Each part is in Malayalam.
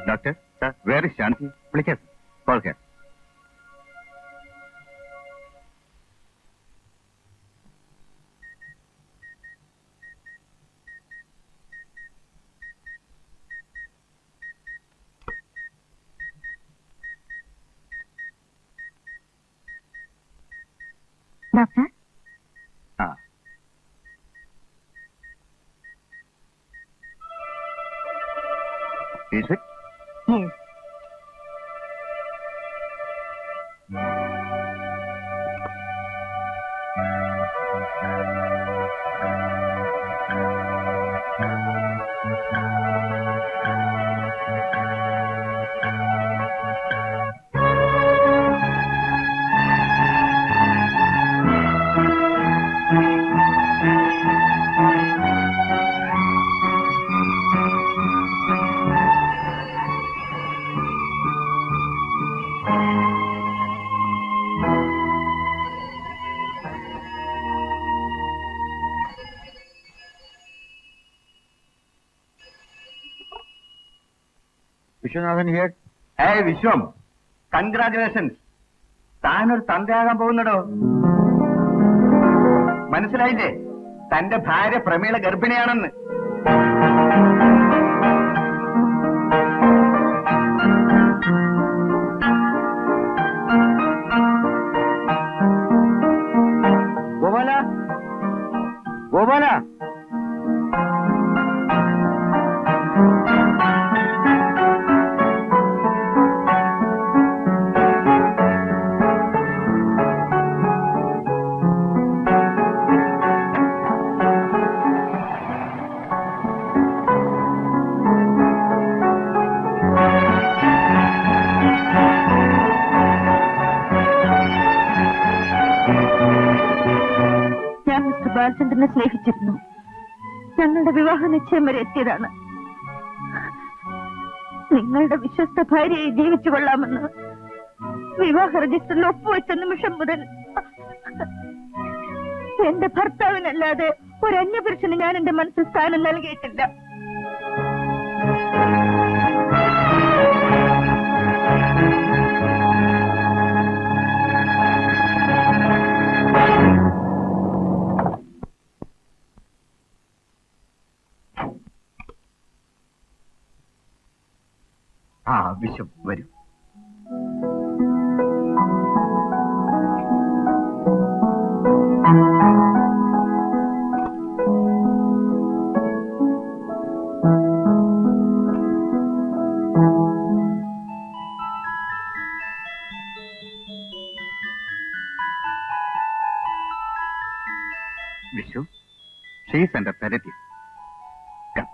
Doctor, sir, where is Shanti? Please, call her. Doctor? Is it? Yes. Vishwanathan here. Hey, Vishwam. Congratulations. താനൊരു തന്തയാകാൻ പോകുന്നടോ. മനസ്സിലായില്ലേ? തന്റെ ഭാര്യ പ്രമീള ഗർഭിണിയാണെന്ന്. ഗോപാല, ഗോപാല. ബാലചന്ദ്രനെ സ്നേഹിച്ചിരുന്നു. ഞങ്ങളുടെ വിവാഹ നിശ്ചയം വരെ എത്തിയതാണ്. നിങ്ങളുടെ വിശ്വസ്ത ഭാര്യയെ ജീവിച്ചു കൊള്ളാമെന്ന് വിവാഹ രജിസ്റ്ററിൽ ഒപ്പുവെച്ച നിമിഷം മുതൽ എന്റെ ഭർത്താവിനല്ലാതെ ഒരു അന്യപുരുഷന് ഞാൻ എന്റെ മനസ്സിൽ സ്ഥാനം നൽകിയിട്ടില്ല. വിശ്വം വരൂ. Vishu, she is under therapy. Come.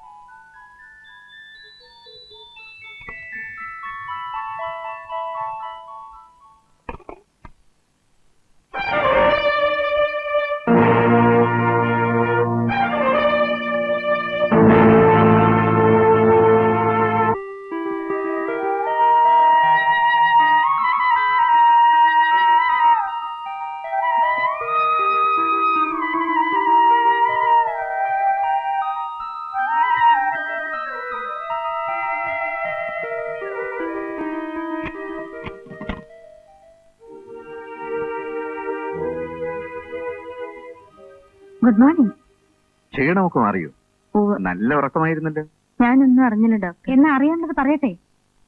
Good morning. ക്ഷീണമൊക്കെ മാറിയോ? നല്ല ഉറക്കമായിരുന്നല്ലോ. ഞാനൊന്നും അറിഞ്ഞില്ല ഡോക്ടർ. എന്നാ അറിയാനുള്ളത് പറയട്ടെ.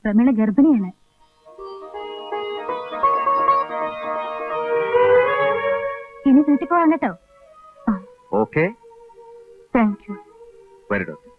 പ്രമീള ഗർഭിണിയാണ്. ഇനി വീട്ടിൽ പോവാൻ കേട്ടോ. Okay, thank you. വരൂ ഡോക്ടർ.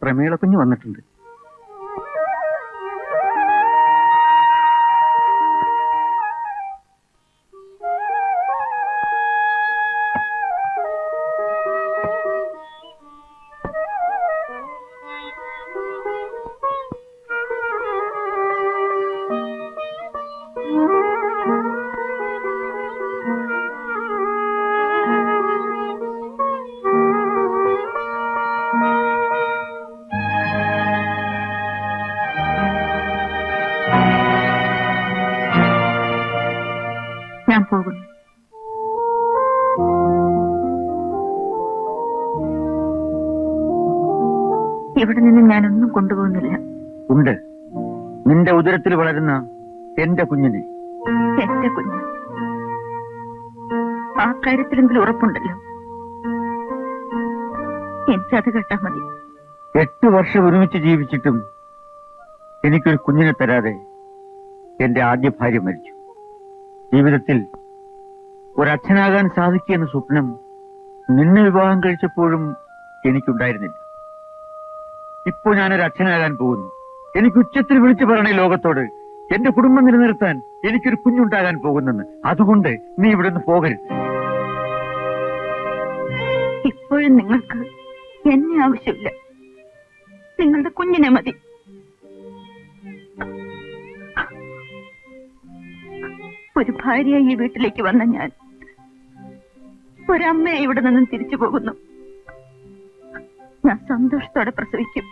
പ്രമീള കുഞ്ഞ് വന്നിട്ടുണ്ട്. ഞാൻ പോകുന്നു. ഇവിടെ നിന്ന് ഞാനൊന്നും കൊണ്ടുപോകുന്നില്ല. ഉണ്ട്. നിന്റെ ഉദരത്തിൽ വളരുന്ന എന്റെ കുഞ്ഞിനെ. എന്റെ കുഞ്ഞ്. ആ കാര്യത്തിലെങ്കിലും ഉറപ്പുണ്ടല്ലോ. എനിക്കത് കേട്ടാ മതി. 8 വർഷം ഒരുമിച്ച് ജീവിച്ചിട്ടും എനിക്കൊരു കുഞ്ഞിനെ തരാതെ എന്റെ ആദ്യ ഭാര്യ മരിച്ചു. ജീവിതത്തിൽ ഒരച്ഛനാകാൻ സാധിക്കുമെന്ന സ്വപ്നം നിന്നെ വിവാഹം കഴിച്ചപ്പോഴും എനിക്കുണ്ടായിരുന്നില്ല. ഇപ്പോ ഞാനൊരു അച്ഛനാകാൻ പോകുന്നു. എനിക്ക് ഉച്ചത്തിൽ വിളിച്ചു പറയണേ ലോകത്തോട്, എന്റെ കുടുംബം നിലനിർത്താൻ എനിക്കൊരു കുഞ്ഞുണ്ടാകാൻ പോകുന്നെന്ന്. അതുകൊണ്ട് നീ ഇവിടെ നിന്ന് പോകരുത്. ഇപ്പോഴും നിങ്ങൾക്ക് എന്നെ ആവശ്യമില്ല. നിങ്ങളുടെ കുഞ്ഞിനെ മതി. ഒരു ഭാര്യയായി ഈ വീട്ടിലേക്ക് വന്ന ഞാൻ ഒരമ്മയെ ഇവിടെ നിന്നും തിരിച്ചു പോകുന്നു. ഞാൻ സന്തോഷത്തോടെ പ്രസവിക്കും.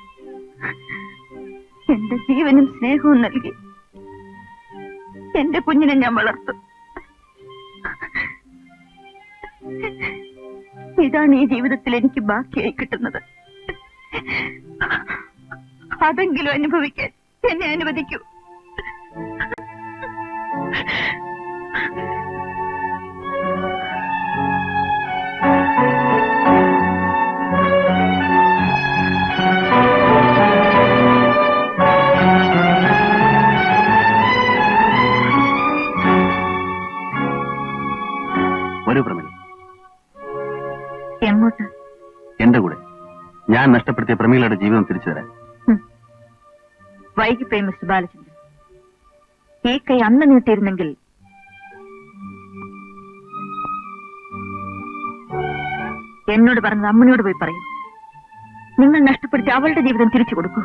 എന്റെ ജീവനും സ്നേഹവും നൽകി എന്റെ കുഞ്ഞിനെ ഞാൻ വളർത്തും. ഇതാണ് ഈ ജീവിതത്തിൽ എനിക്ക് ബാക്കിയായി കിട്ടുന്നത്. അതെങ്കിലും അനുഭവിക്കാൻ എന്നെ അനുവദിക്കൂ. ഒരു പ്രമേയം. എങ്ങോട്ട്? എന്റെ കൂടെ. ഞാൻ നഷ്ടപ്പെടുത്തിയ പ്രമീളയുടെ ജീവിതം തിരിച്ചു തരാൻ. വൈകിപ്പോയി മിസ്റ്റർ ബാലചന്ദ്രൻ. ഈ കൈ അന്ന് നീട്ടിയിരുന്നെങ്കിൽ എന്നോട് പറഞ്ഞത് അമ്മനോട് പോയി പറയൂ. നിങ്ങൾ നഷ്ടപ്പെടുത്തി അവളുടെ ജീവിതം തിരിച്ചു കൊടുക്കൂ.